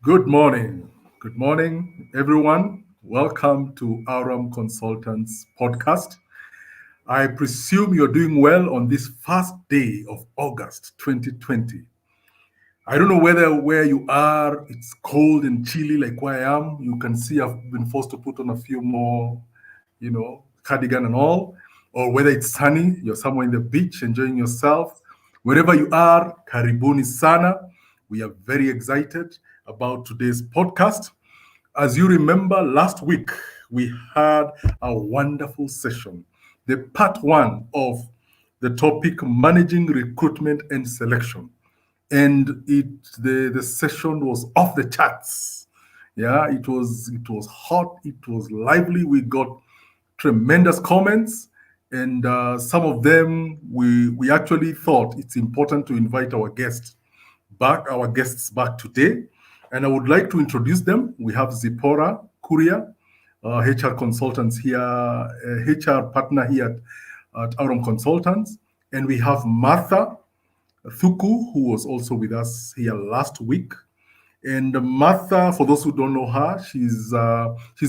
Good morning. Good morning, everyone. Welcome to Aurum Consultants podcast. I presume you're doing well on this first day of August 2020. I don't know where you are. It's cold and chilly like where I am. You can see I've been forced to put on a few more, cardigan and all. Or whether it's sunny, you're somewhere in the beach enjoying yourself. Wherever you are, karibuni sana. We are very excited about today's podcast. As you remember, last week we had a wonderful session, the part one of the topic managing recruitment and selection. And the session was off the charts. Yeah, it was hot, it was lively. We got tremendous comments, and some of them we actually thought it's important to invite our guests back today. And I would like to introduce them. We have Zipporah Kuria, HR consultants here, HR partner here at Aurum Consultants. And we have Martha Thuku, who was also with us here last week. And Martha, for those who don't know her, she's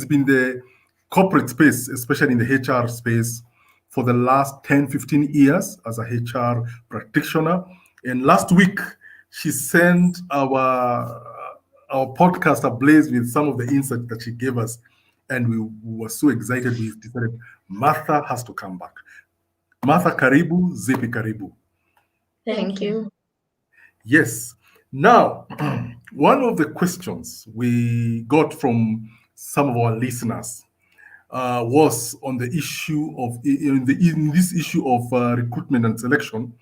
been the corporate space, especially in the HR space, for the last 10, 15 years as a HR practitioner. And last week, she sent our podcast ablaze with some of the insights that she gave us. And we were so excited, we decided Martha has to come back. Martha, karibu, Zipi karibu. Thank you. Yes. Now, one of the questions we got from some of our listeners was on the issue of in this issue of recruitment and selection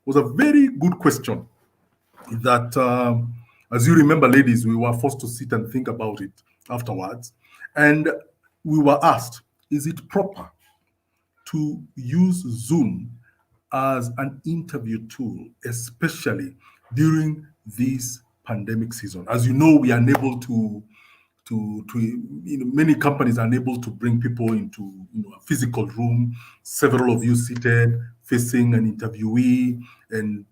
was a very good question that, as you remember, ladies, we were forced to sit and think about it afterwards, and we were asked, is it proper to use Zoom as an interview tool, especially during this pandemic season? As you know, we are unable to many companies are unable to bring people into a physical room, several of you seated facing an interviewee, and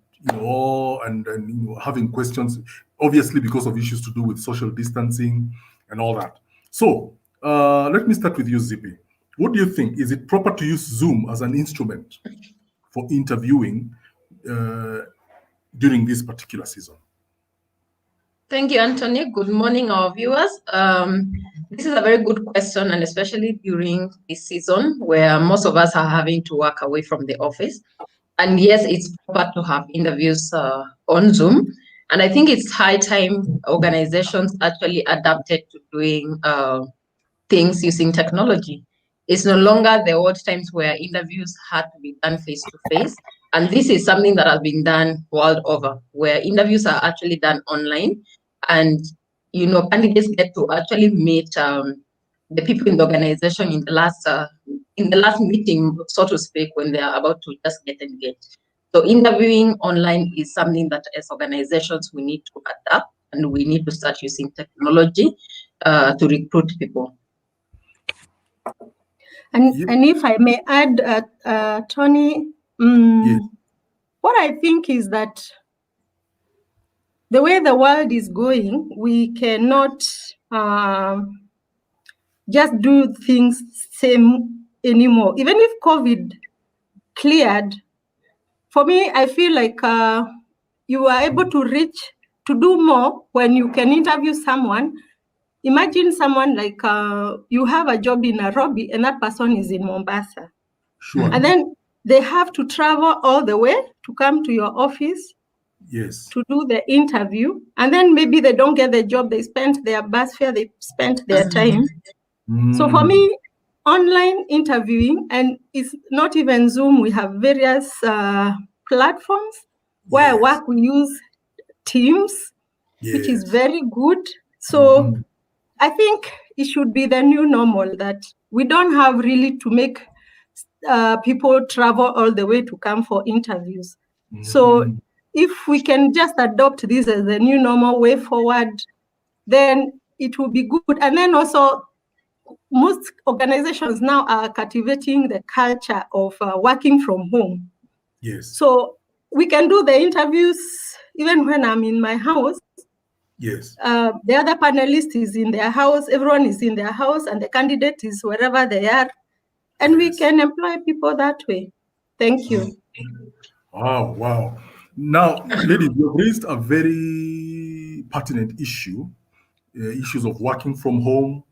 having questions, obviously because of issues to do with social distancing and all that. So let me start with you, Zippy. What do you think? Is it proper to use Zoom as an instrument for interviewing during this particular season? Thank you, Anthony. Good morning, our viewers. This is a very good question, and especially during this season where most of us are having to work away from the office. And yes, it's proper to have interviews on Zoom. And I think it's high time organizations actually adapted to doing things using technology. It's no longer the old times where interviews had to be done face to face. And this is something that has been done world over, where interviews are actually done online. And, candidates get to actually meet the people in the organization in the last meeting, so to speak, when they are about to just get engaged. So interviewing online is something that as organizations, we need to adapt, and we need to start using technology to recruit people. And if I may add, Tony, Yes. what I think is that the way the world is going, we cannot just do things same anymore. Even if COVID cleared, for me, I feel like you are able to do more when you can interview someone. Imagine someone like you have a job in Nairobi and that person is in Mombasa. Sure. And then they have to travel all the way to come to your office. Yes. To do the interview. And then maybe they don't get the job. They spent their bus fare, they spent their time. So for me, online interviewing, and it's not even Zoom, we have various platforms where I work, we use Teams, which is very good. So I think it should be the new normal that we don't have really to make people travel all the way to come for interviews. So if we can just adopt this as the new normal way forward, then it will be good. And then also, most organizations now are cultivating the culture of working from home. Yes. So we can do the interviews even when I'm in my house. Yes. The other panelist is in their house, everyone is in their house, and the candidate is wherever they are. And we can employ people that way. Thank you. Wow. Now, ladies, you've raised a very pertinent issue, issues of working from home,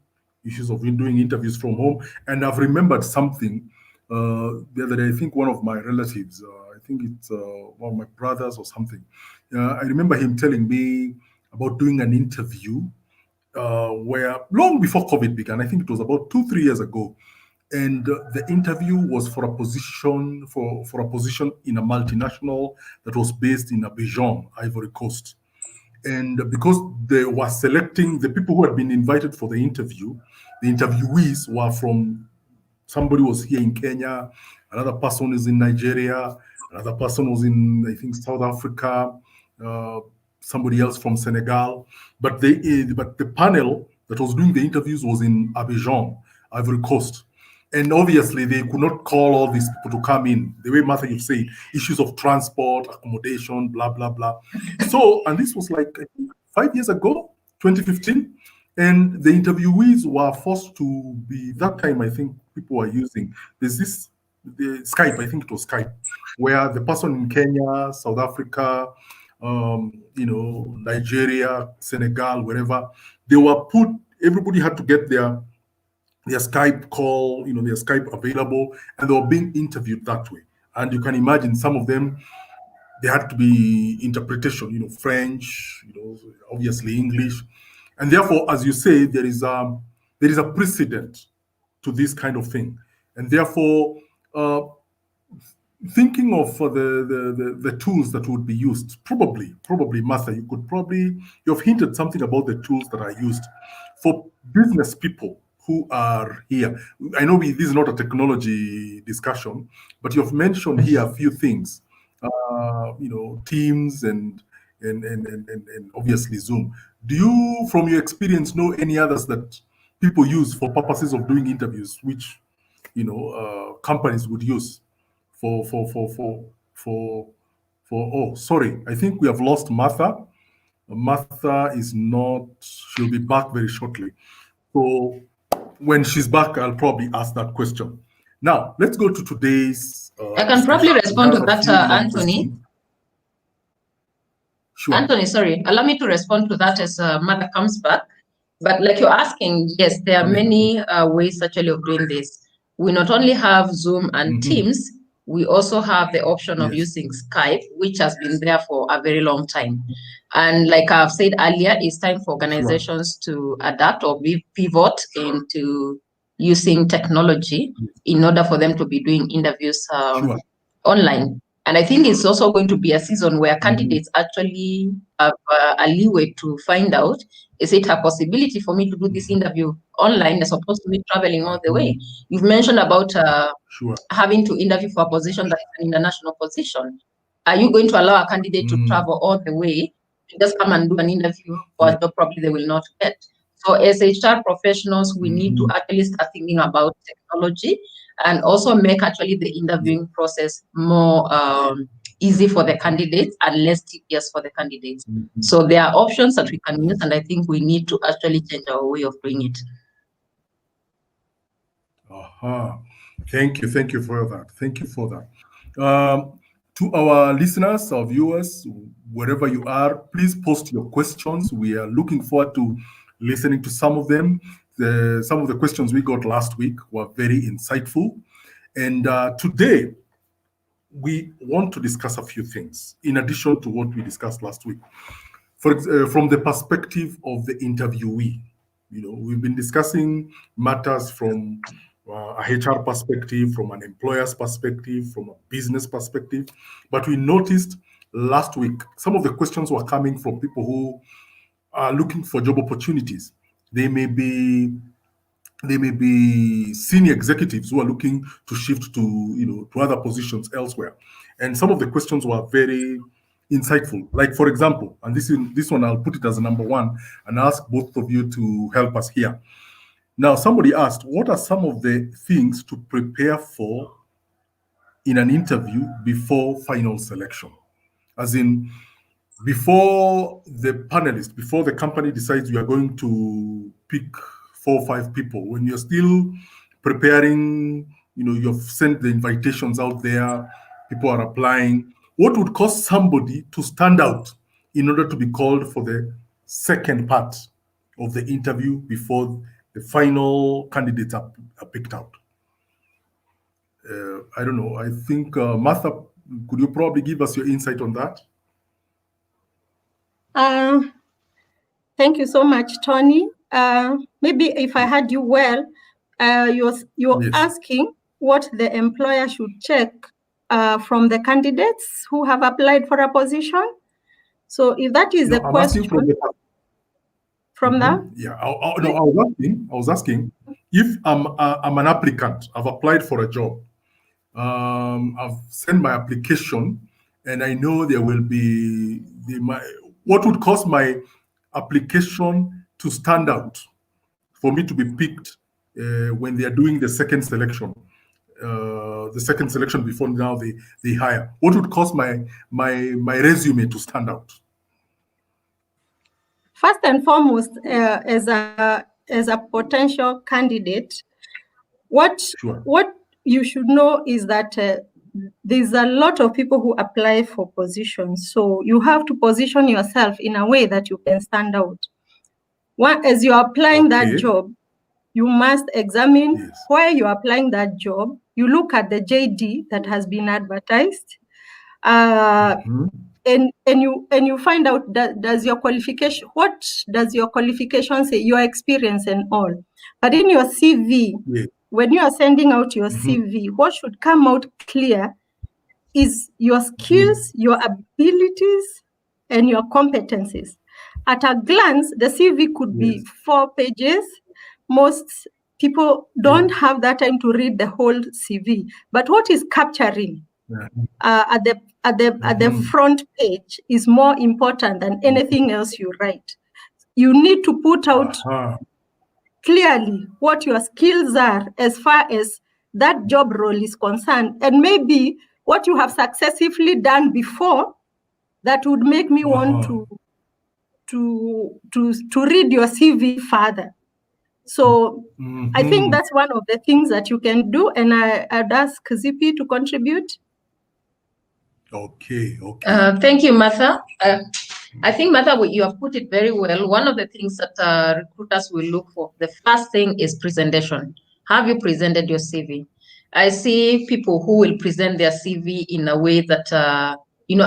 issues of doing interviews from home. And I've remembered something the other day. I think one of my relatives, I think it's one of my brothers or something. I remember him telling me about doing an interview where long before COVID began, I think it was about 2-3 years ago, and the interview was for a position in a multinational that was based in Abidjan, Ivory Coast. And because they were selecting the people who had been invited for the interview, the interviewees were from, somebody was here in Kenya, another person is in Nigeria, another person was in, I think, South Africa, somebody else from Senegal. But the panel that was doing the interviews was in Abidjan, Ivory Coast. And obviously, they could not call all these people to come in. The way Martha, you say, issues of transport, accommodation, blah, blah, blah. So, and this was like, I think, 5 years ago, 2015. And the interviewees were forced to be, that time, I think people were using, there's this, the Skype, I think it was Skype, where the person in Kenya, South Africa, Nigeria, Senegal, wherever, they were put, everybody had to get their Skype call, their Skype available, and they were being interviewed that way. And you can imagine some of them, there had to be interpretation, French, obviously English. And therefore, as you say, there is a precedent to this kind of thing. And therefore, thinking of the tools that would be used, probably, Martha, you've hinted something about the tools that are used for business people who are here. I know this is not a technology discussion, but you've mentioned here a few things, Teams and obviously Zoom. Do you, from your experience, know any others that people use for purposes of doing interviews, which companies would use for? Oh, sorry, I think we have lost Martha. Martha is not. She'll be back very shortly. So when she's back, I'll probably ask that question. Now, let's go to today's. I can probably respond to that, Anthony. Sure. Anthony, sorry, allow me to respond to that as Mother comes back. But like you're asking, yes, there are many ways actually of doing this. We not only have Zoom and Teams, we also have the option of using Skype, which has been there for a very long time. And like I've said earlier, it's time for organizations to adapt or pivot into using technology in order for them to be doing interviews online. And I think it's also going to be a season where candidates actually have a leeway to find out, is it a possibility for me to do this interview online as opposed to me traveling all the way? You've mentioned about having to interview for a position that is an international position. Are you going to allow a candidate to travel all the way to just come and do an interview for a job probably they will not get? So as HR professionals, we need to at least start thinking about technology and also make actually the interviewing process more easy for the candidates and less tedious for the candidates. So there are options that we can use, and I think we need to actually change our way of doing it. Thank you for that. Thank you for that. To our listeners, our viewers, wherever you are, please post your questions. We are looking forward to listening to some of them. Some of the questions we got last week were very insightful. And today, we want to discuss a few things in addition to what we discussed last week. From the perspective of the interviewee, we've been discussing matters from a HR perspective, from an employer's perspective, from a business perspective. But we noticed last week, some of the questions were coming from people who are looking for job opportunities. They may be senior executives who are looking to shift to other positions elsewhere. And some of the questions were very insightful. Like, for example, and this one I'll put it as number one and ask both of you to help us here. Now, somebody asked, what are some of the things to prepare for in an interview before final selection? As in, before the panelists, before the company decides you are going to pick 4 or 5 people, when you're still preparing, you've sent the invitations out there, people are applying, what would cause somebody to stand out in order to be called for the second part of the interview before the final candidates are picked out? I don't know. I think, Martha, could you probably give us your insight on that? Thank you so much, Tony. Maybe if I heard you well, you're Yes. asking what the employer should check from the candidates who have applied for a position. So if that is the I'm question, asking from the from that? Yeah. I was asking if I'm an applicant, I've applied for a job, I've sent my application, and I know there will be what would cause my application to stand out for me to be picked when they are doing the second selection. The second selection before now they hire. What would cause my resume to stand out? First and foremost, as a potential candidate, what you should know is that there's a lot of people who apply for positions. So you have to position yourself in a way that you can stand out. As you're applying that job, you must examine where you're applying that job. You look at the JD that has been advertised. And you find out what does your qualification say, your experience and all. But in your CV, when you are sending out your CV, what should come out clear is your skills, your abilities, and your competencies. At a glance, the CV could be 4 pages. Most people don't have that time to read the whole CV. But what is capturing at the front page is more important than anything else you write. You need to put out clearly what your skills are as far as that job role is concerned, and maybe what you have successfully done before that would make me want to read your CV further. So I think that's one of the things that you can do, and I'd ask Zippy to contribute. Okay. Thank you, Martha. I think, Martha, you have put it very well. One of the things that recruiters will look for, the first thing is presentation. Have you presented your CV? I see people who will present their CV in a way that, I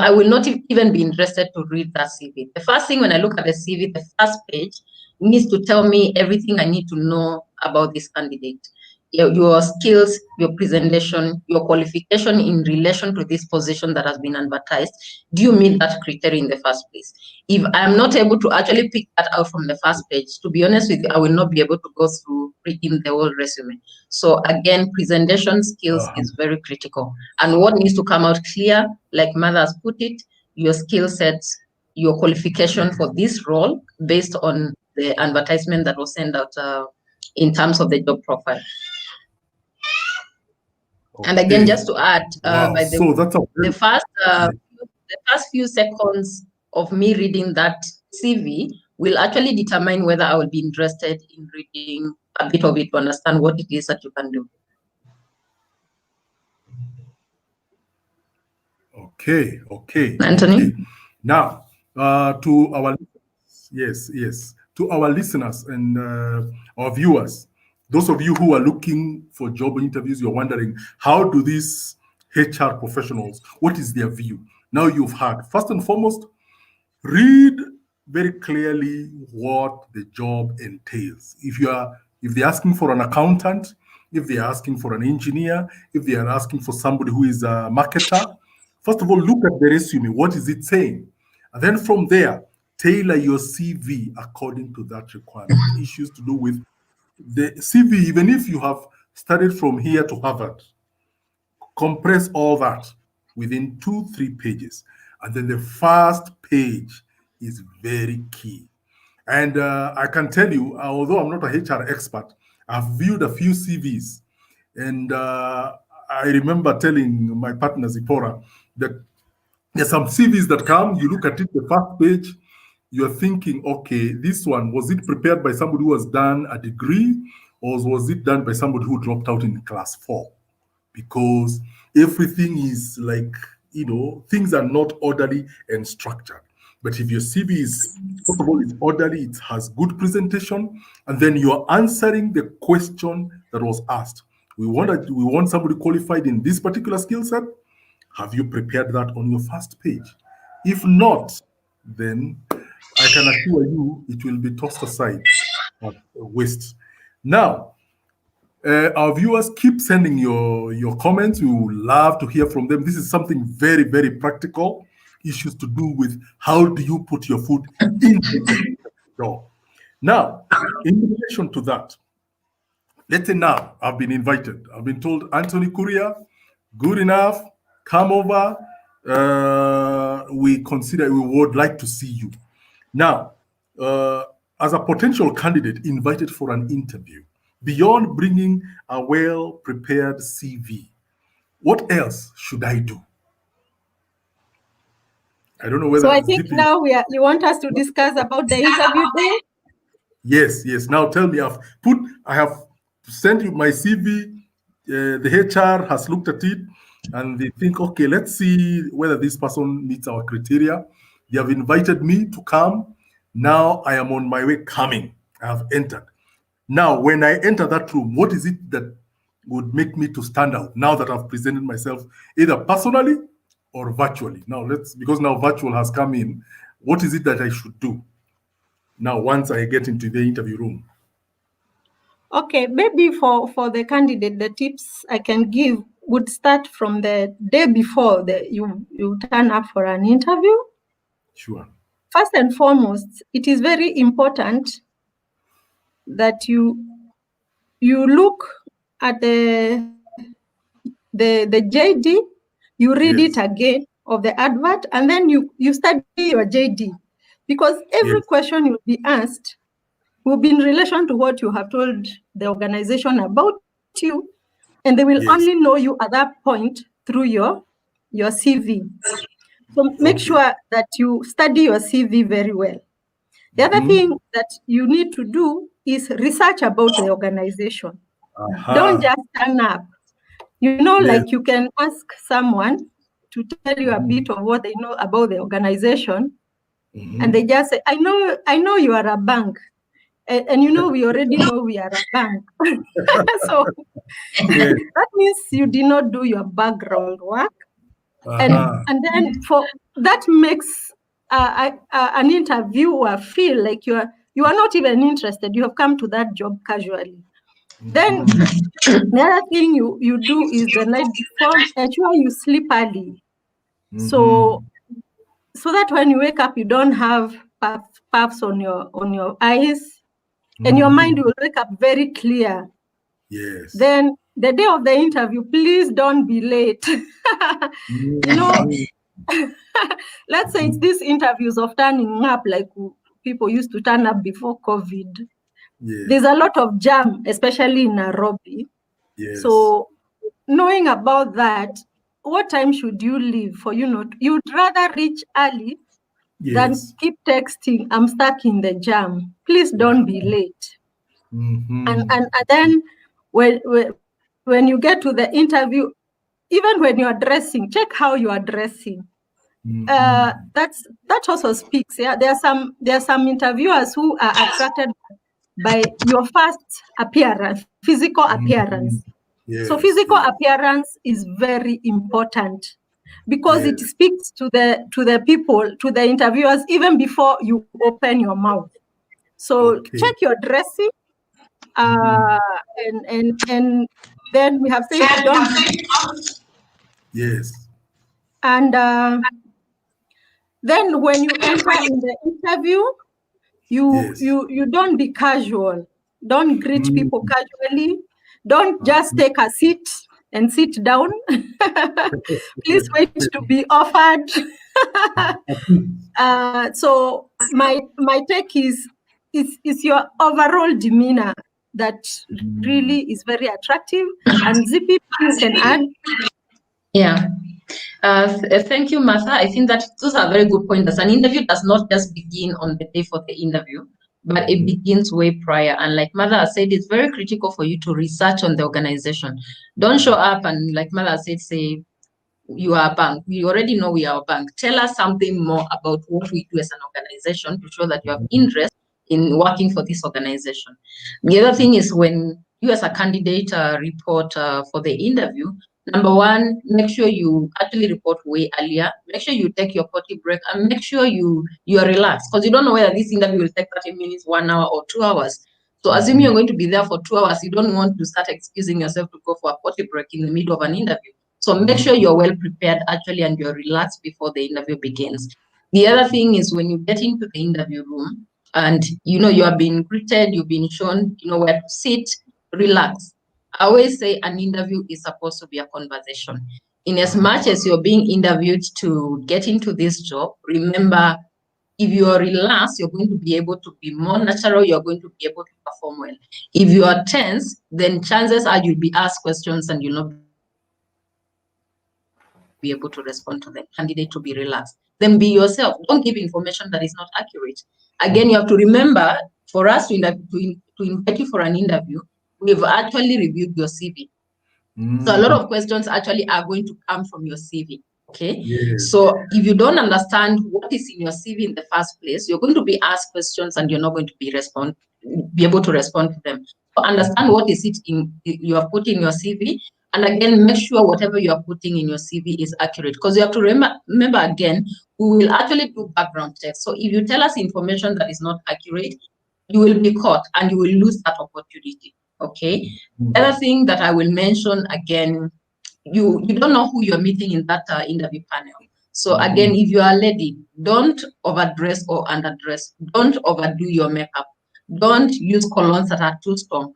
will not even be interested to read that CV. The first thing when I look at the CV, the first page needs to tell me everything I need to know about this candidate. Your skills, your presentation, your qualification in relation to this position that has been advertised. Do you meet that criteria in the first place? If I'm not able to actually pick that out from the first page, to be honest with you, I will not be able to go through reading the whole resume. So again, presentation skills is very critical. And what needs to come out clear, like Martha has put it, your skill sets, your qualification for this role based on the advertisement that was sent out in terms of the job profile. And again, just to add, the first few seconds of me reading that CV will actually determine whether I will be interested in reading a bit of it to understand what it is that you can do. Okay. Anthony? Okay. Now, to our listeners and our viewers, those of you who are looking for job interviews, you're wondering, how do these HR professionals, what is their view? Now you've heard. First and foremost, read very clearly what the job entails. If they're asking for an accountant, if they're asking for an engineer, if they are asking for somebody who is a marketer, first of all, look at the resume. What is it saying? And then from there, tailor your CV according to that requirement. Issues to do with the CV, even if you have studied from here to Harvard, compress all that within 2-3 pages. And then the first page is very key. And I can tell you, although I'm not a HR expert, I've viewed a few CVs. And I remember telling my partner, Zipporah, that There's some CVs that come, you look at it, the first page, you're thinking, okay, this one, was it prepared by somebody who has done a degree, or was it done by somebody who dropped out in class 4? Because everything is like, things are not orderly and structured. But if your CV is, first of all, it's orderly, it has good presentation, and then you're answering the question that was asked. We want somebody qualified in this particular skill set. Have you prepared that on your first page? If not, then I can assure you it will be tossed aside as a waste. Now, our viewers, keep sending your comments. We would love to hear from them. This is something very, very practical, issues to do with how do you put your foot in the door. Now, in relation to that, let's say now I've been invited. I've been told, Anthony Kuria, good enough, come over. We would like to see you. Now, as a potential candidate invited for an interview, beyond bringing a well-prepared CV, what else should I do? I don't know whether. So I think now you want us to discuss about the interview day? Yes. Now tell me, I have sent you my CV. The HR has looked at it and they think, okay, let's see whether this person meets our criteria. They have invited me to come. Now I am on my way coming. I have entered. Now, when I enter that room, what is it that would make me to stand out now that I've presented myself either personally or virtually? Now because now virtual has come in, what is it that I should do now once I get into the interview room? Okay, maybe for the candidate, the tips I can give would start from the day before you turn up for an interview. Sure. First and foremost, it is very important that you look at the JD, you read it again of the advert, and then you study your JD, because every question you'll be asked will be in relation to what you have told the organization about you, and they will only know you at that point through your CV. So make sure that you study your CV very well. The other thing that you need to do is research about the organization. Don't just turn up. Like you can ask someone to tell you a bit of what they know about the organization, and they just say, I know you are a bank. And we already know we are a bank. So that means you did not do your background work. And then that makes an interviewer feel like you are not even interested. You have come to that job casually. Then the other thing you do is the night before, ensure you sleep early. So that when you wake up, you don't have puffs on your eyes, and your mind will wake up very clear. Yes. Then the day of the interview, please don't be late. Let's say it's these interviews of turning up like people used to turn up before COVID. There's a lot of jam, especially in Nairobi. So knowing about that, what time should you leave for you'd rather reach early than keep texting, I'm stuck in the jam. Please don't be late. And then when you get to the interview, even when you are dressing, check how you are dressing. That also speaks. There are some interviewers who are attracted by your first appearance, physical appearance. So physical appearance is very important, because it speaks to the people, to the interviewers, even before you open your mouth. So check your dressing, and then we have said don't. And then when you enter in the interview, you don't be casual. Don't greet people casually. Don't just take a seat and sit down. Please wait to be offered. So my take is your overall demeanor that really is very attractive. And Zippy, you can add. Yeah. Thank you, Martha. I think that those are very good points. An interview does not just begin on the day for the interview, but it begins way prior. And like Martha said, it's very critical for you to research on the organization. Don't show up and, like Martha said, say, you are a bank. We already know we are a bank. Tell us something more about what we do as an organization to show that you have interest in working for this organization. The other thing is, when you as a candidate report for the interview, number one, make sure you actually report way earlier. Make sure you take your potty break, and make sure you are relaxed, because you don't know whether this interview will take 30 minutes, 1 hour, or 2 hours. So assuming you're going to be there for 2 hours, you don't want to start excusing yourself to go for a potty break in the middle of an interview. So make sure you're well prepared actually, and you're relaxed before the interview begins. The other thing is, when you get into the interview room and you are being greeted, you've been shown where to sit, relax. I always say an interview is supposed to be a conversation. In as much as you're being interviewed to get into this job, remember, if you are relaxed, you're going to be able to be more natural, you're going to be able to perform well. If you are tense, then chances are you'll be asked questions and you'll not be able to respond to them. Candidate to be relaxed. Then be yourself. Don't give information that is not accurate. Again, you have to remember, for us to invite you for an interview, we've actually reviewed your CV. So a lot of questions actually are going to come from your CV. Okay. Yes. So if you don't understand what is in your CV in the first place, you're going to be asked questions and you're not going to be able to respond to them. So understand what is it you have put in your CV. And again, make sure whatever you are putting in your CV is accurate, because you have to remember again, we will actually do background checks. So if you tell us information that is not accurate, you will be caught and you will lose that opportunity. Okay. The other thing that I will mention again, you don't know who you're meeting in that interview panel. So again, if you are a lady, don't overdress or underdress. Don't overdo your makeup. Don't use colognes that are too strong.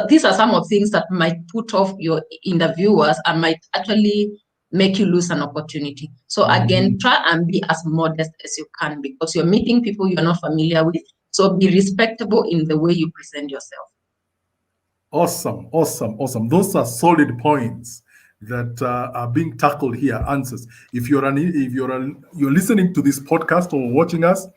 These are some of things that might put off your interviewers and might actually make you lose an opportunity. So again, try and be as modest as you can, because you're meeting people you're not familiar with. So be respectable in the way you present yourself. Awesome. Those are solid points that are being tackled here. Answers. If you're listening to this podcast or watching us,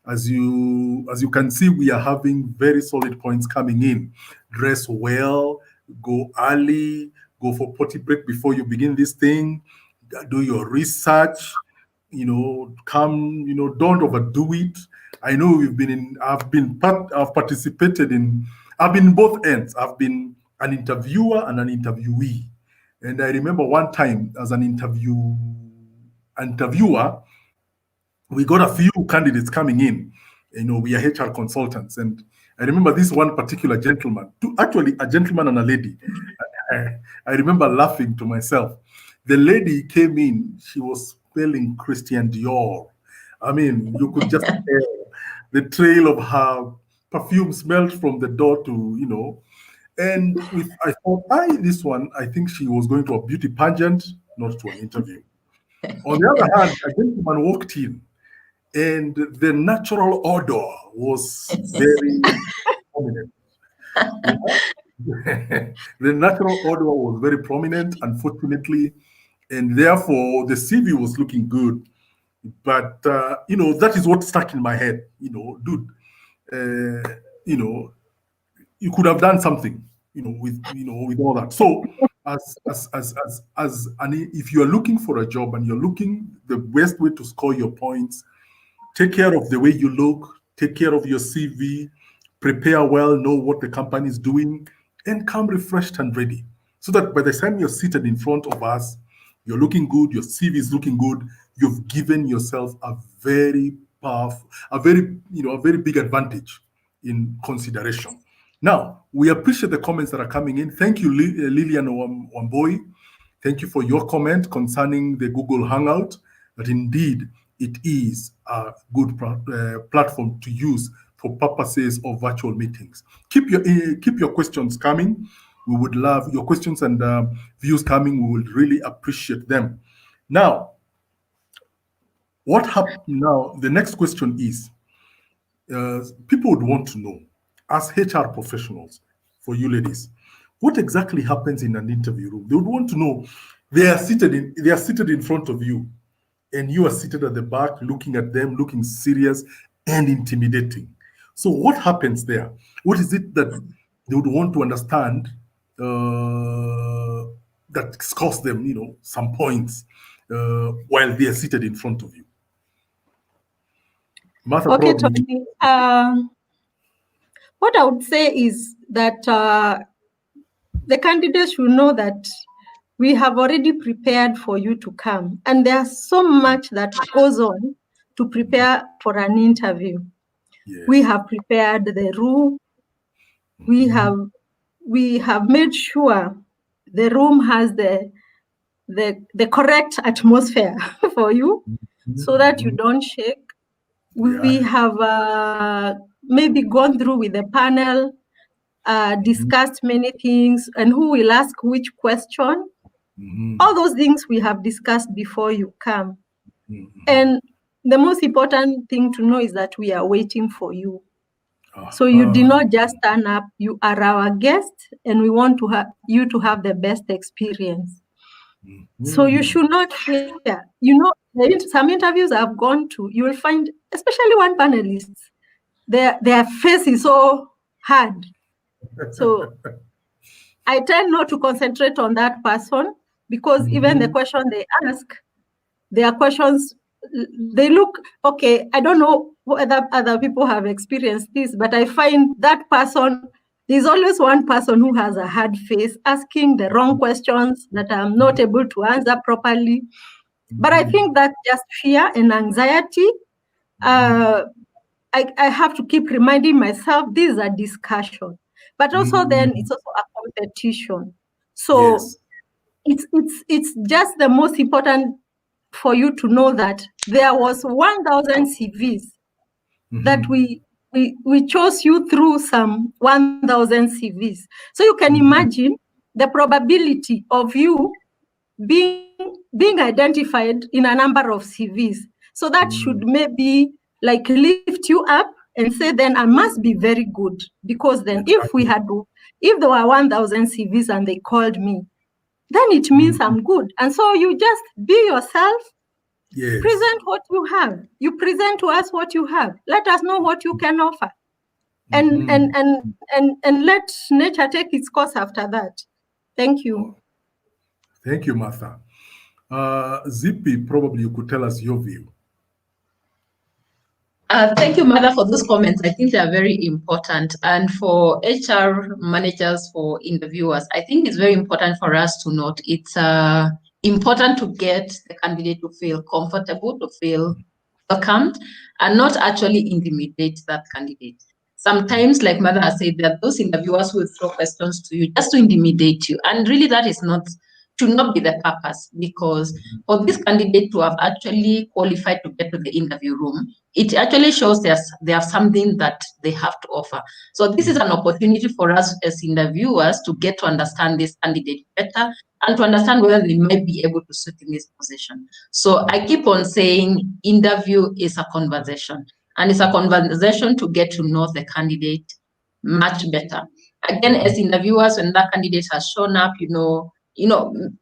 as you can see, we are having very solid points coming in. Dress well, go early, go for potty break before you begin this thing. Do your research. Don't overdo it. I know I've participated in. I've been both ends. I've been an interviewer and an interviewee. And I remember one time as an interviewer, we got a few candidates coming in. We are HR consultants. And I remember this one particular gentleman, actually a gentleman and a lady. I remember laughing to myself. The lady came in, she was spelling Christian Dior. I mean, you could just tell the trail of her perfume smelled from the door to, and I thought, this one, I think she was going to a beauty pageant, not to an interview. On the other hand, a gentleman walked in, and the natural odor was very prominent. The natural odor was very prominent, unfortunately, and therefore the CV was looking good. But that is what stuck in my head. Dude, you could have done something, with all that. So, if you are looking for a job and you're looking, the best way to score your points, take care of the way you look, take care of your CV, prepare well, know what the company is doing, and come refreshed and ready. So that by the time you're seated in front of us, you're looking good, your CV is looking good, you've given yourself a very powerful, a very big advantage in consideration. Now, we appreciate the comments that are coming in. Thank you, Lillian Wamboi. Thank you for your comment concerning the Google Hangout, that indeed it is a good platform to use for purposes of virtual meetings. Keep your questions coming. We would love your questions and views coming. We would really appreciate them. Now, what happened now? The next question is, people would want to know, as HR professionals, for you ladies, what exactly happens in an interview room? They would want to know, They are seated in front of you, and you are seated at the back, looking at them, looking serious and intimidating. So what happens there? What is it that they would want to understand that costs them, some points while they are seated in front of you? Martha, Okay, probably. Tony. What I would say is that the candidates should know that we have already prepared for you to come. And there's so much that goes on to prepare for an interview. Yes. We have prepared the room. We have made sure the room has the correct atmosphere for you so that you don't shake. We have maybe gone through with the panel, discussed many things, and who will ask which question. All those things we have discussed before you come. And the most important thing to know is that we are waiting for you. So you did not just turn up. You are our guest, and we want you to have the best experience. So you should not fear. Some interviews I've gone to, you will find, especially one panelist, their face is so hard. So I tend not to concentrate on that person, because even the question they ask, their questions, they look, okay, I don't know whether other people have experienced this, but I find that person, there's always one person who has a hard face, asking the wrong questions that I'm not able to answer properly. But I think that's just fear and anxiety. I have to keep reminding myself this is a discussion, but also then it's also a competition. So Yes. it's just the most important for you to know that there was 1,000 CVs that we chose you through some 1,000 CVs. So you can imagine the probability of you being identified in a number of CVs. So that should maybe like lift you up and say, then I must be very good, because then if there were 1,000 CVs and they called me, then it means I'm good. And so you just be yourself. Yes. Present what you have. You present to us what you have. Let us know what you can offer. And let nature take its course after that. Thank you. Thank you, Martha. Zippy, probably you could tell us your view. Thank you, Mother, for those comments. I think they are very important. And for HR managers, for interviewers, I think it's very important for us to note it's important to get the candidate to feel comfortable, to feel welcomed, and not actually intimidate that candidate. Sometimes, like Mother has said, that those interviewers will throw questions to you just to intimidate you. And really that should not be the purpose, because for this candidate to have actually qualified to get to the interview room, it actually shows they have something that they have to offer. So this is an opportunity for us as interviewers to get to understand this candidate better and to understand whether they might be able to suit in this position. So I keep on saying interview is a conversation, and it's a conversation to get to know the candidate much better. Again, as interviewers, when that candidate has shown up,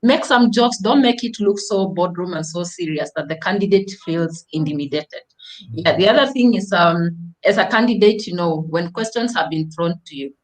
make some jokes. Don't make it look so boardroom and so serious that the candidate feels intimidated. Yeah, the other thing is, as a candidate, when questions have been thrown to you,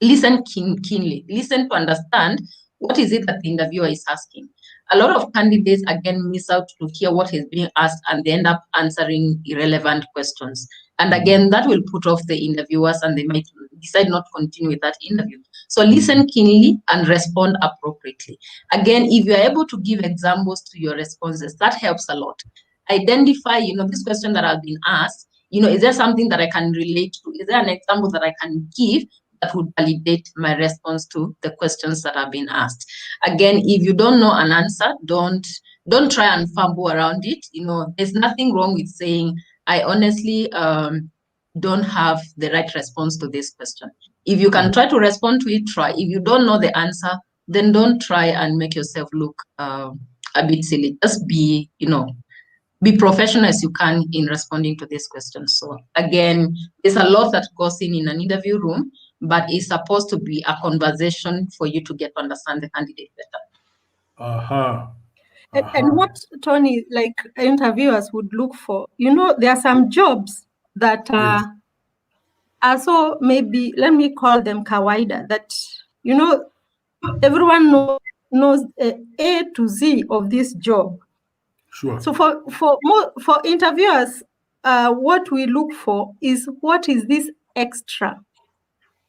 listen keenly. Listen to understand what is it that the interviewer is asking. A lot of candidates, again, miss out to hear what is being asked, and they end up answering irrelevant questions. And again, that will put off the interviewers, and they might decide not to continue with that interview. So listen keenly and respond appropriately. Again, if you're able to give examples to your responses, that helps a lot. Identify, this question that I've been asked, is there something that I can relate to? Is there an example that I can give that would validate my response to the questions that have been asked? Again, if you don't know an answer, don't try and fumble around it. There's nothing wrong with saying, I honestly don't have the right response to this question. If you can try to respond to it, try. If you don't know the answer, then don't try and make yourself look a bit silly. Just be professional as you can in responding to this question. So again, there's a lot that goes in an interview room, but it's supposed to be a conversation for you to get to understand the candidate better. And what, Tony, like interviewers would look for, there are some jobs that are so maybe, let me call them kawaida, that, everyone knows A to Z of this job. Sure. So for interviewers, what we look for is, what is this extra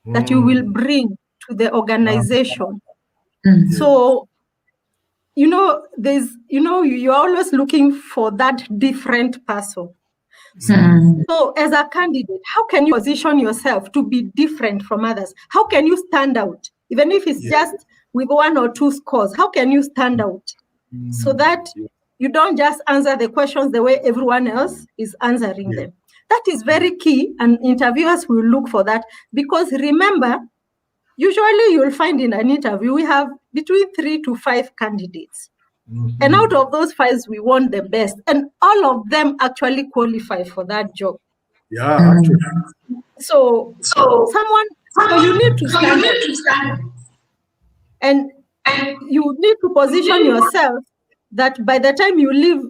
that you will bring to the organization? So, you're always looking for that different person. So as a candidate, how can you position yourself to be different from others? How can you stand out? Even if it's just with 1 or 2 scores, how can you stand out so that you don't just answer the questions the way everyone else is answering them? That is very key, and interviewers will look for that, because remember, usually you'll find in an interview, we have between 3 to 5 candidates. And out of those 5, we want the best. And all of them actually qualify for that job. Yeah, actually. So you need to stand out. And you need to position yourself that by the time you leave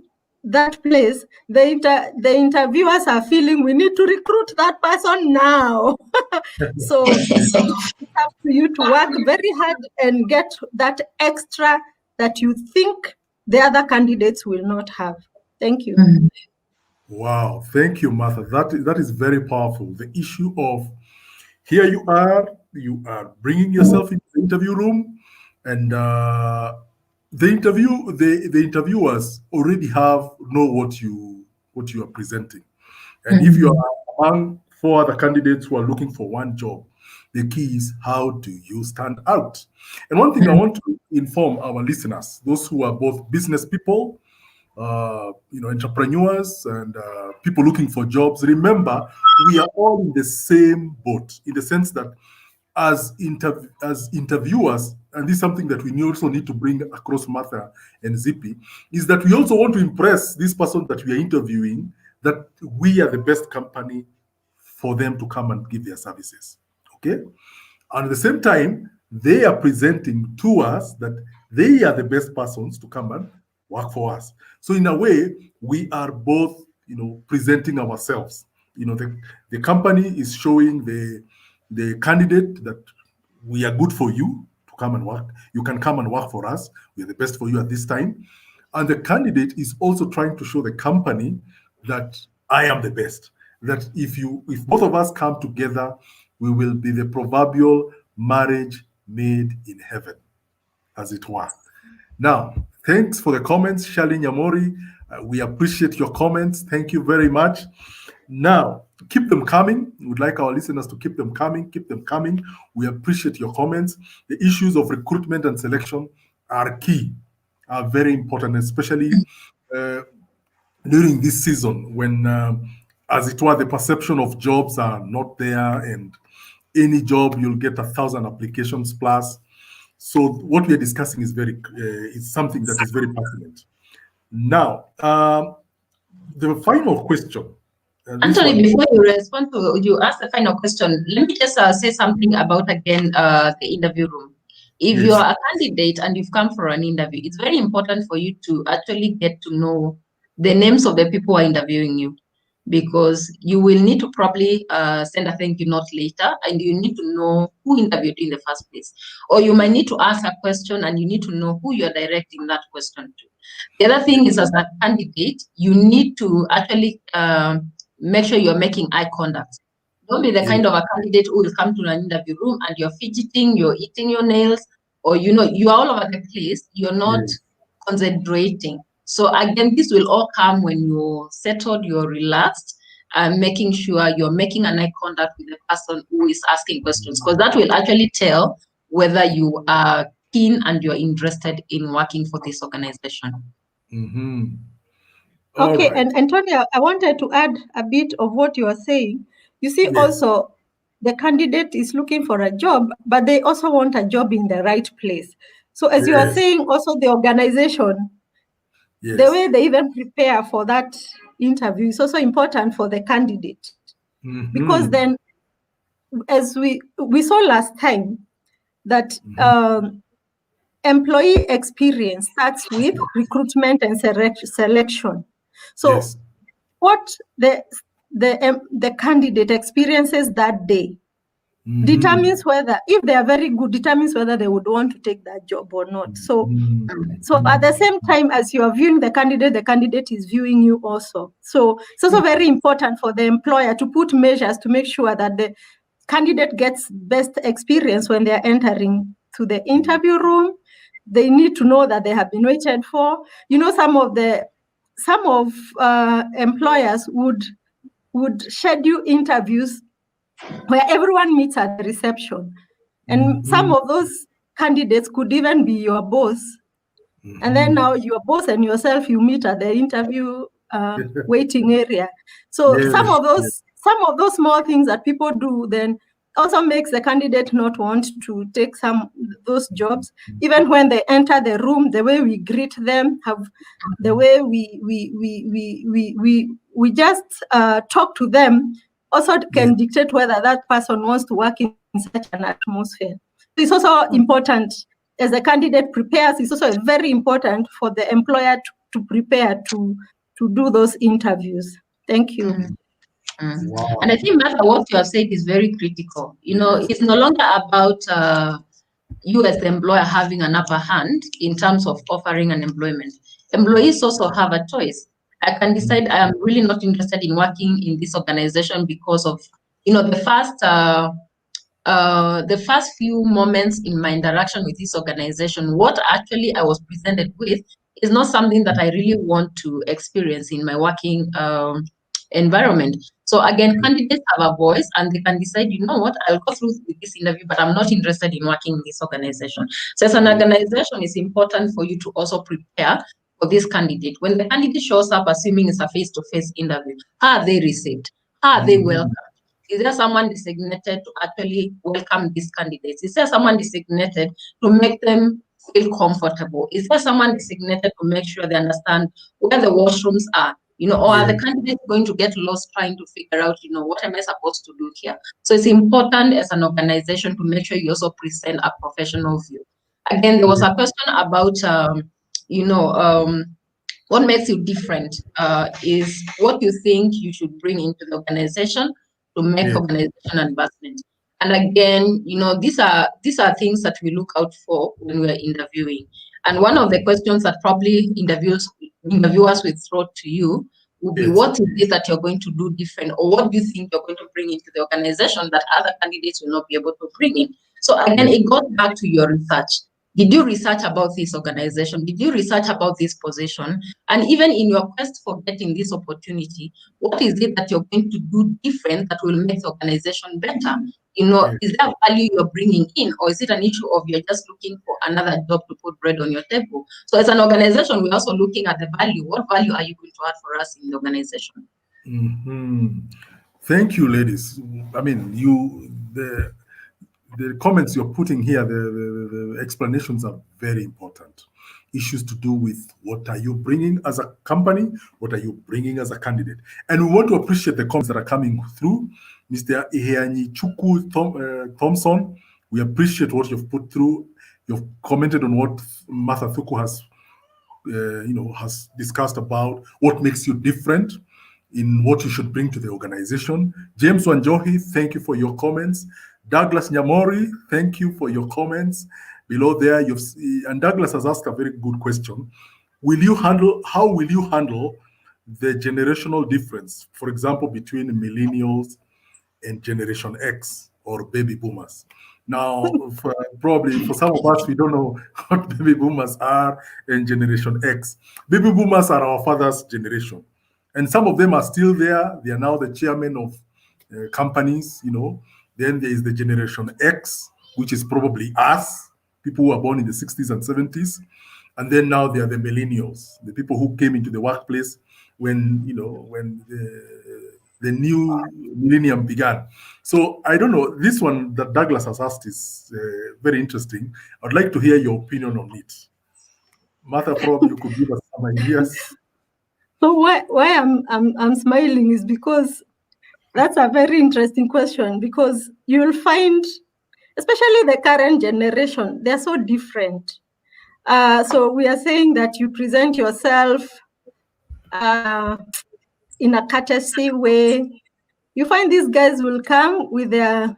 that place, the interviewers are feeling, we need to recruit that person now. So it's up to you to work very hard and get that extra that you think the other candidates will not have. Thank you. Wow, thank you, Martha. That is very powerful. The issue of, here you are bringing yourself into the interview room, and the interviewers already know what you are presenting. And if you are among 4 other candidates who are looking for one job, the key is, how do you stand out? And one thing I want to inform our listeners, those who are both business people, entrepreneurs, and people looking for jobs, remember, we are all in the same boat, in the sense that as interviewers, and this is something that we also need to bring across, Martha and Zippy, is that we also want to impress this person that we are interviewing, that we are the best company for them to come and give their services. Okay? And at the same time, they are presenting to us that they are the best persons to come and work for us. So in a way, we are both, presenting ourselves. The company is showing the candidate that we are good for you to come and work. You can come and work for us. We are the best for you at this time. And the candidate is also trying to show the company that I am the best. That if both of us come together, we will be the proverbial marriage made in heaven, as it were. Now, thanks for the comments, Charlene Yamori. We appreciate your comments. Thank you very much. Now, keep them coming. We would like our listeners to keep them coming. Keep them coming. We appreciate your comments. The issues of recruitment and selection are key, are very important, especially during this season when, as it were, the perception of jobs are not there, and any job you'll get 1,000 applications plus. So what we are discussing is is something that is very pertinent. Now, the final question. Anthony, before you respond you ask the final question, let me just say something about, again, the interview room. If you are a candidate and you've come for an interview, it's very important for you to actually get to know the names of the people who are interviewing you, because you will need to probably send a thank you note later, and you need to know who interviewed you in the first place. Or you might need to ask a question and you need to know who you're directing that question to. The other thing is, as a candidate, you need to actually make sure you're making eye contact. Don't be the kind of a candidate who will come to an interview room and you're fidgeting, you're eating your nails, or you are all over the place, you're not concentrating. So again, this will all come when you're settled, you're relaxed, and making sure you're making an eye contact with the person who is asking questions, because that will actually tell whether you are keen and you're interested in working for this organization. Okay, right. And Antonia, I wanted to add a bit of what you are saying. You see, also, the candidate is looking for a job, but they also want a job in the right place. So as you are saying, also the organization, the way they even prepare for that interview is also important for the candidate. Because then, as we saw last time, that employee experience starts with recruitment and selection. So Yes. what the candidate experiences that day determines whether, if they are very good, determines whether they would want to take that job or not. So at the same time as you are viewing the candidate is viewing you also. So it's also very important for the employer to put measures to make sure that the candidate gets best experience when they are entering to the interview room. They need to know that they have been waited for. You know, some of employers would schedule interviews where everyone meets at the reception. And some of those candidates could even be your boss. And then now your boss and yourself, you meet at the interview waiting area. So some of those small things that people do then also makes the candidate not want to take those jobs. Even when they enter the room, the way we greet them, the way we just talk to them also can dictate whether that person wants to work in such an atmosphere. So it's also important as the candidate prepares. It's also very important for the employer to prepare to do those interviews. Thank you. Wow. And I think, Martha, what you have said is very critical. You know, it's no longer about you as the employer having an upper hand in terms of offering an employment. Employees also have a choice. I can decide I am really not interested in working in this organization because of, you know, the first few moments in my interaction with this organization, what actually I was presented with is not something that I really want to experience in my working environment. So again, candidates have a voice and they can decide, you know what, I'll go through with this interview, but I'm not interested in working in this organization. So as an organization, it's important for you to also prepare for this candidate. When the candidate shows up, assuming it's a face-to-face interview, are they received? Are they welcome? Is there someone designated to actually welcome these candidates? Is there someone designated to make them feel comfortable? Is there someone designated to make sure they understand where the washrooms are? You know, or are the candidates going to get lost trying to figure out, you know, what am I supposed to do here? So it's important as an organization to make sure you also present a professional view. Again, there was a question about, what makes you different is what you think you should bring into the organization to make organization advancement. And again, you know, these are things that we look out for when we're interviewing. And one of the questions that probably interviewers will throw to you would be, what is it that you're going to do different, or what do you think you're going to bring into the organization that other candidates will not be able to bring in? So again, it goes back to your research. Did you research about this organization? Did you research about this position? And even in your quest for getting this opportunity, what is it that you're going to do different that will make the organization better? You know, is there value you're bringing in, or is it an issue of you're just looking for another job to put bread on your table? So as an organization, we're also looking at the value. What value are you going to add for us in the organization? Thank you, ladies. I mean, the comments you're putting here, the explanations are very important. Issues to do with what are you bringing as a company, what are you bringing as a candidate. And we want to appreciate the comments that are coming through. Mr. Iheanyi Chukwu Thompson, we appreciate what you've put through. You've commented on what Martha Thuku has discussed about what makes you different in what you should bring to the organization. James Wanjohi, thank you for your comments. Douglas Nyamori, thank you for your comments below there. And Douglas has asked a very good question. How will you handle the generational difference, for example, between millennials and Generation X or baby boomers? Now, probably for some of us, we don't know what baby boomers are and Generation X. Baby boomers are our father's generation. And some of them are still there. They are now the chairmen of companies, you know. Then there is the Generation X, which is probably us, people who are born in the 60s and 70s. And then now they are the millennials, the people who came into the workplace when the new millennium began. So I don't know, this one that Douglas has asked is very interesting. I'd like to hear your opinion on it. Martha, probably you could give us some ideas. So why I'm smiling is because that's a very interesting question, because you'll find, especially the current generation, they're so different. So we are saying that you present yourself in a courtesy way. You find these guys will come with their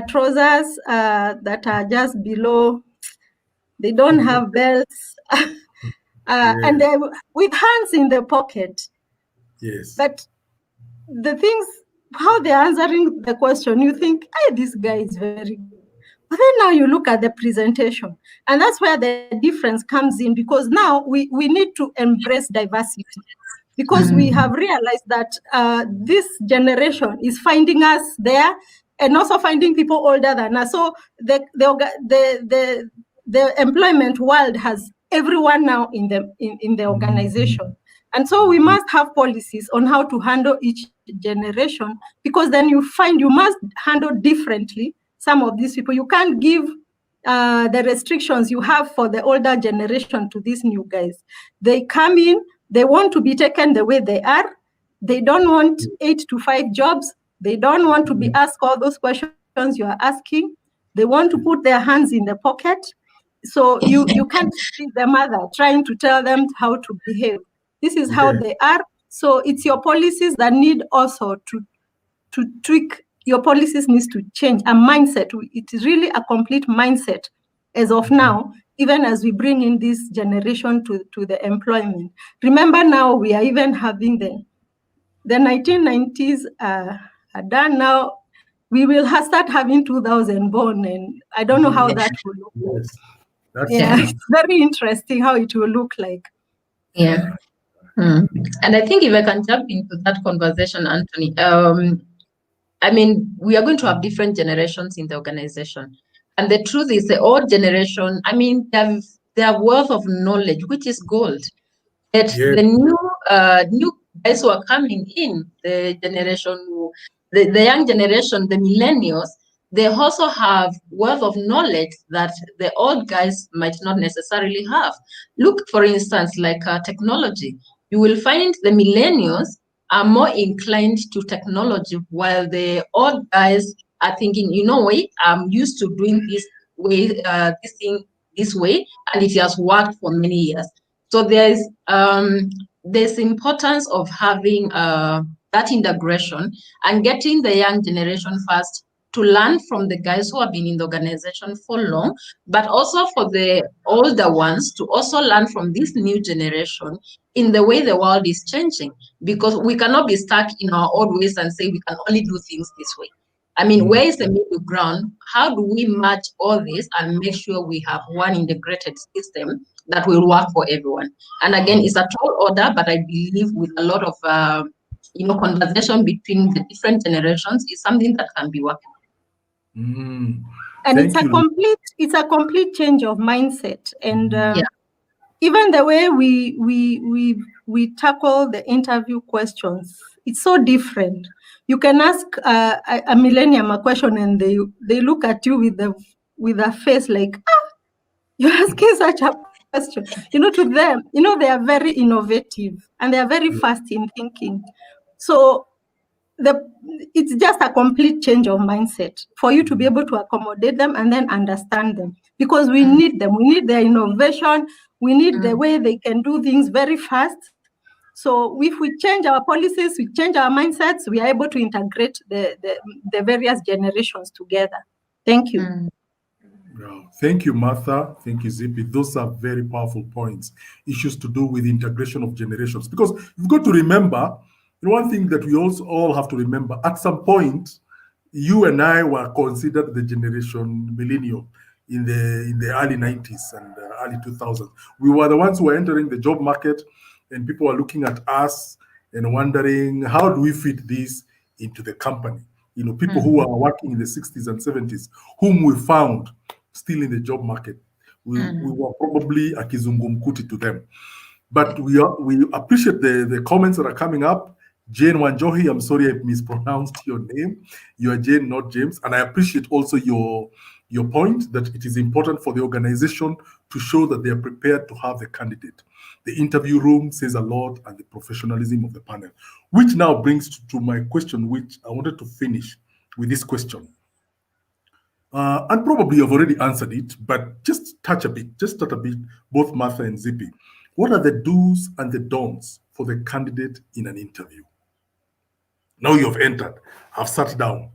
trousers that are just below. They don't have belts, and they with hands in the pocket. Yes. But the things, how they're answering the question, you think, hey, this guy is very good. But then now you look at the presentation, and that's where the difference comes in, because now we need to embrace diversity, because we have realized that this generation is finding us there and also finding people older than us. So the employment world has everyone now in the organization. And so we must have policies on how to handle each generation, because then you find you must handle differently some of these people. You can't give the restrictions you have for the older generation to these new guys. They come in, they want to be taken the way they are. They don't want 8 to 5 jobs. They don't want to be asked all those questions you are asking. They want to put their hands in the pocket. So you can't see the mother trying to tell them how to behave. This is how they are. So it's your policies that need also to tweak. Your policies needs to change a mindset. It is really a complete mindset as of now, even as we bring in this generation to the employment. Remember, now we are even having the 1990s are done now. We will start having 2000 born, and I don't know how that will look like. That's it's very interesting how it will look like. Yeah. And I think if I can jump into that conversation, Anthony, I mean, we are going to have different generations in the organization. And the truth is, the old generation, I mean, they have wealth of knowledge, which is gold. That the new guys who are coming in, the generation, the young generation, the millennials, they also have wealth of knowledge that the old guys might not necessarily have. Look, for instance, like technology. You will find the millennials are more inclined to technology, while the old guys are thinking, you know, wait, I'm used to doing this way, this thing this way, and it has worked for many years. So there's importance of having that integration and getting the young generation first to learn from the guys who have been in the organization for long, but also for the older ones to also learn from this new generation in the way the world is changing, because we cannot be stuck in our old ways and say we can only do things this way. I mean, where is the middle ground? How do we match all this and make sure we have one integrated system that will work for everyone? And again, it's a tall order, but I believe with a lot of conversation between the different generations is something that can be working. And it's a complete change of mindset, and even the way we tackle the interview questions, it's so different. You can ask a millennium a question, and they look at you with a face like, you're asking such a question. To them, they are very innovative and they are very fast in thinking. So it's just a complete change of mindset for you to be able to accommodate them and then understand them, because we need them. We need their innovation. We need the way they can do things very fast. So if we change our policies, we change our mindsets, we are able to integrate the various generations together. Thank you. Thank you, Martha. Thank you, Zippy. Those are very powerful points. Issues to do with integration of generations. Because you've got to remember, one thing that we also all have to remember, at some point, you and I were considered the generation millennial in the early 90s and early 2000s. We were the ones who were entering the job market, and people were looking at us and wondering, how do we fit this into the company? People who were working in the 60s and 70s, whom we found still in the job market. We were probably a kizungumkuti to them. But we appreciate the comments that are coming up. Jane Wanjohi, I'm sorry I mispronounced your name. You are Jane, not James. And I appreciate also your point that it is important for the organization to show that they are prepared to have the candidate. The interview room says a lot, and the professionalism of the panel. Which now brings to my question, which I wanted to finish with this question. And probably you've already answered it, but just touch a bit, both Martha and Zippy. What are the do's and the don'ts for the candidate in an interview? Now you've entered, I've sat down,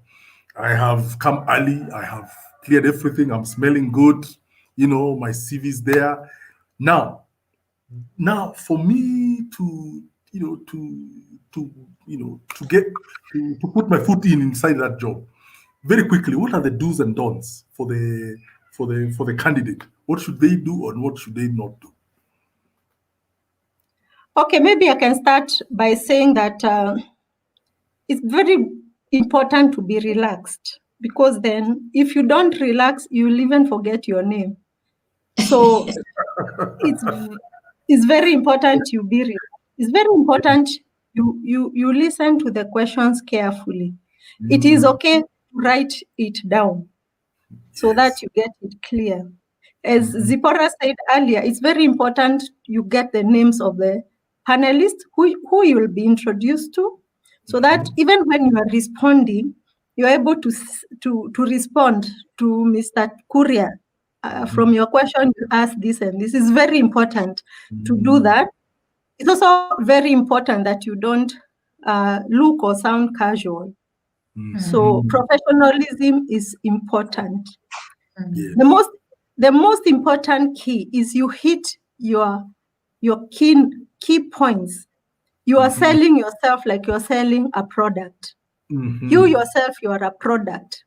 I have come early, I have cleared everything, I'm smelling good, my CV's there. Now for me to put my foot inside that job, very quickly, what are the do's and don'ts for the candidate? What should they do and what should they not do? Okay, maybe I can start by saying that it's very important to be relaxed, because then if you don't relax, you'll even forget your name. So it's very important you be relaxed. It's very important you listen to the questions carefully. It is okay to write it down so that you get it clear. As Zipporah said earlier, it's very important you get the names of the panelists who you will be introduced to, so that even when you are responding, you're able to respond to Mr. Courier. From your question, you ask this and this. Is very important to do that. It's also very important that you don't look or sound casual. So professionalism is important. The most important key is you hit your key points. You are selling yourself like you're selling a product. You yourself, you are a product,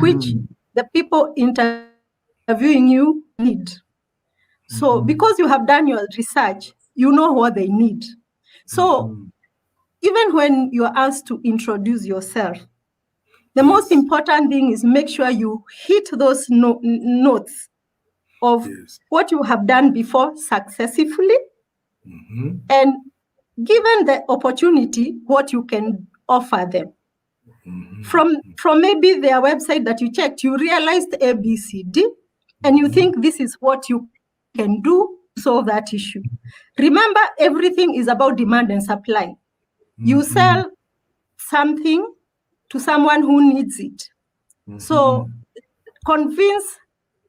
which the people interviewing you need. So because you have done your research, you know what they need. So even when you are asked to introduce yourself, the most important thing is make sure you hit those notes of what you have done before successfully, and given the opportunity, what you can offer them. From maybe their website that you checked, you realized A, B, C, D, and you think this is what you can do to solve that issue. Remember, everything is about demand and supply. You sell something to someone who needs it. So convince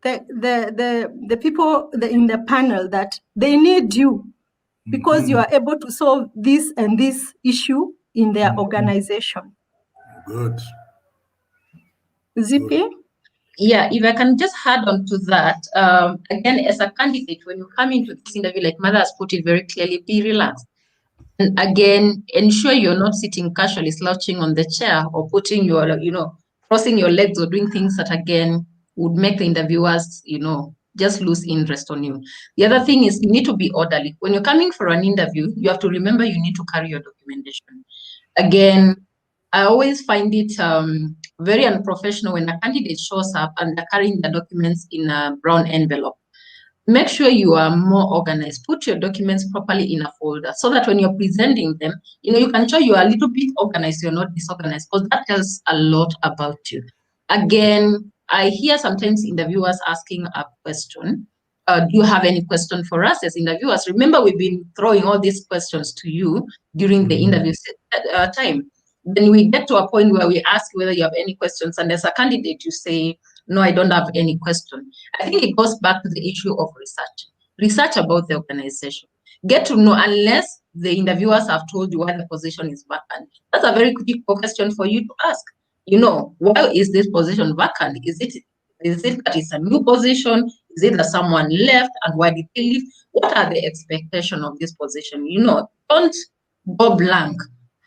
the people in the panel that they need you because you are able to solve this and this issue in their organization. Good. Zippy? Yeah, if I can just add on to that, again, as a candidate, when you come into this interview, like Mother has put it very clearly, be relaxed. And again, ensure you're not sitting casually slouching on the chair or putting your, crossing your legs or doing things that, again, would make the interviewers, just lose interest on you. The other thing is you need to be orderly. When you're coming for an interview, you have to remember you need to carry your documentation. Again, I always find it very unprofessional when a candidate shows up and they're carrying the documents in a brown envelope. Make sure you are more organized. Put your documents properly in a folder so that when you're presenting them, you can show you are a little bit organized, you're not disorganized, because that tells a lot about you. Again, I hear sometimes interviewers asking a question. Do you have any question for us as interviewers? Remember, we've been throwing all these questions to you during the interview time. Then we get to a point where we ask whether you have any questions, and as a candidate, you say, no, I don't have any question. I think it goes back to the issue of research. Research about the organization. Get to know, unless the interviewers have told you why the position is vacant. That's a very critical question for you to ask. Why is this position vacant? Is it that it's a new position? Is it that someone left, and why did they leave? What are the expectations of this position? Don't go blank.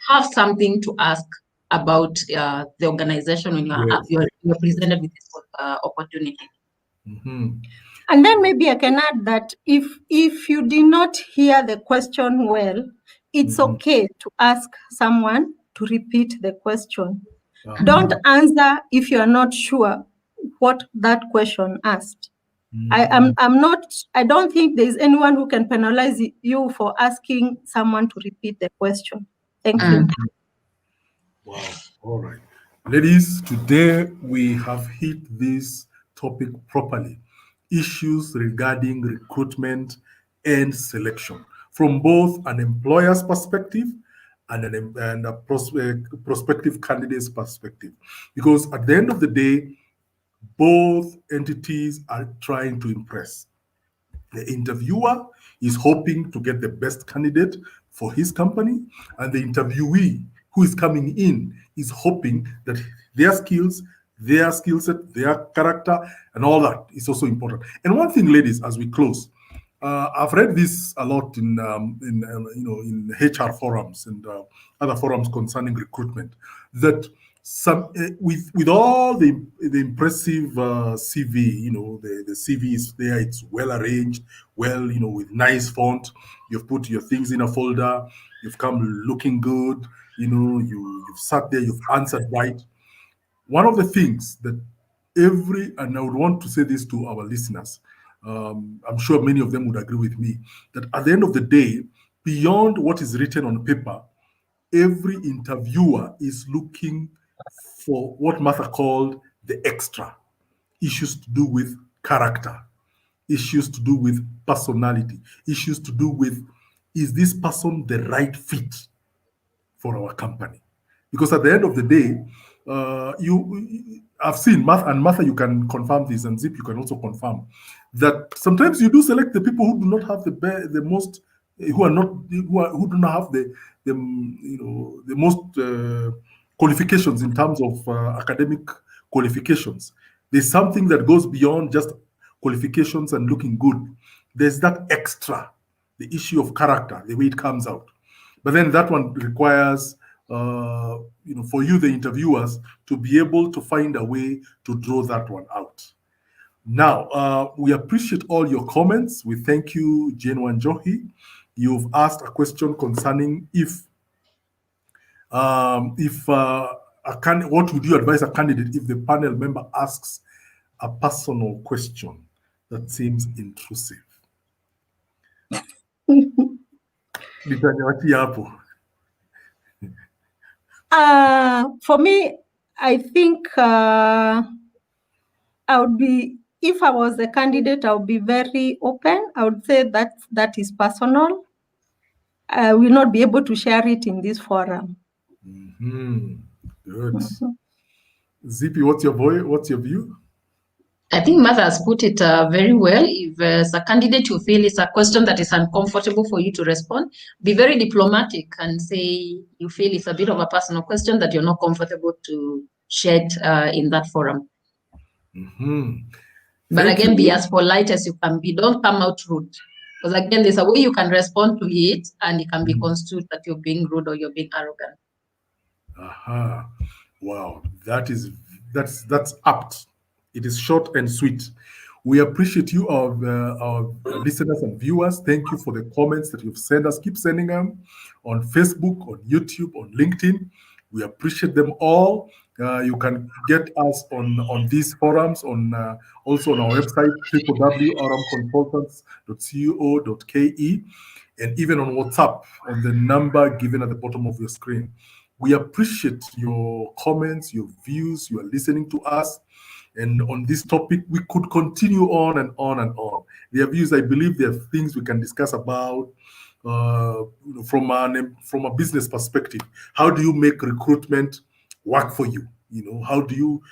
Have something to ask about the organization when you're presented with this opportunity. And then maybe I can add that if you did not hear the question well, it's okay to ask someone to repeat the question. Don't answer if you are not sure what that question asked. I don't think there is anyone who can penalize you for asking someone to repeat the question. Thank you. Wow. All right. Ladies, today we have hit this topic properly. Issues regarding recruitment and selection from both an employer's perspective and a prospective candidate's perspective. Because at the end of the day, both entities are trying to impress. The interviewer is hoping to get the best candidate for his company, and the interviewee who is coming in is hoping that their skills, their skill set, their character, and all that is also important. And one thing, ladies, as we close, I've read this a lot in HR forums and other forums concerning recruitment, that some with all the impressive CV, the CV is there, it's well arranged, well, with nice font. You've put your things in a folder, you've come looking good, you've sat there, you've answered right. One of the things that and I would want to say this to our listeners, I'm sure many of them would agree with me, that at the end of the day, beyond what is written on paper, every interviewer is looking for what Martha called the extra issues to do with character, issues to do with personality, issues to do with, is this person the right fit for our company? Because at the end of the day, I've seen Martha, you can confirm this, and Zip, you can also confirm that sometimes you do select the people who do not have the most, who do not have the most qualifications in terms of academic qualifications. There's something that goes beyond just qualifications and looking good. There's that extra, the issue of character, the way it comes out. But then that one requires, for you, the interviewers, to be able to find a way to draw that one out. Now, we appreciate all your comments. We thank you, Jane Wanjohi. You've asked a question concerning what would you advise a candidate if the panel member asks a personal question that seems intrusive? For me, I think I would be, if I was a candidate, I would be very open. I would say that is personal. I will not be able to share it in this forum. Good. Zippy, what's your view? I think Martha has put it very well. If as a candidate you feel it's a question that is uncomfortable for you to respond, be very diplomatic and say you feel it's a bit of a personal question that you're not comfortable to share it in that forum. But again, be as polite as you can be. Don't come out rude. Because again, there's a way you can respond to it, and it can be construed that you're being rude or you're being arrogant. Wow, that's apt. It is short and sweet. We appreciate you, our listeners and viewers. Thank you for the comments that you've sent us. Keep sending them on Facebook, on YouTube, on LinkedIn. We appreciate them all. You can get us on these forums, also on our website, www.aurumconsultants.co.ke, and even on WhatsApp on the number given at the bottom of your screen. We appreciate your comments, your views. You are listening to us. And on this topic, we could continue on and on and on. There are views, I believe there are things we can discuss about from a business perspective. How do you make recruitment work for you? How do you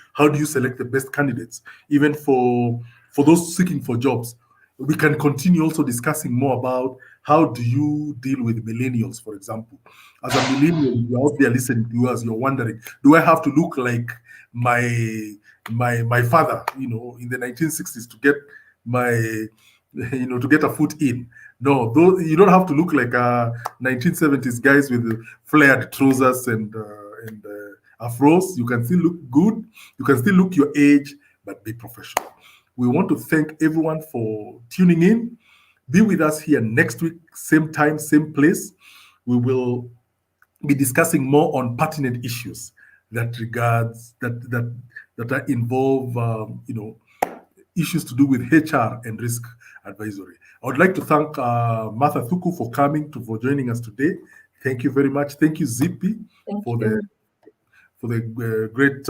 select the best candidates? Even for those seeking for jobs, we can continue also discussing more about how do you deal with millennials, for example. As a millennial, you're out there listening to us, you're wondering, do I have to look like my father, in the 1960s to get to get a foot in? No, you don't have to look like 1970s guys with flared trousers and afros. You can still look good. You can still look your age, but be professional. We want to thank everyone for tuning in. Be with us here next week, same time, same place. We will be discussing more on pertinent issues that involve issues to do with HR and risk advisory. I would like to thank Martha Thuku for joining us today. Thank you very much. Thank you, Zippy, for the great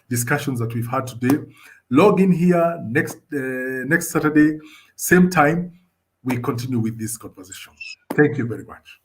discussions that we've had today. Log in here next Saturday, same time. We continue with this conversation. Thank you very much.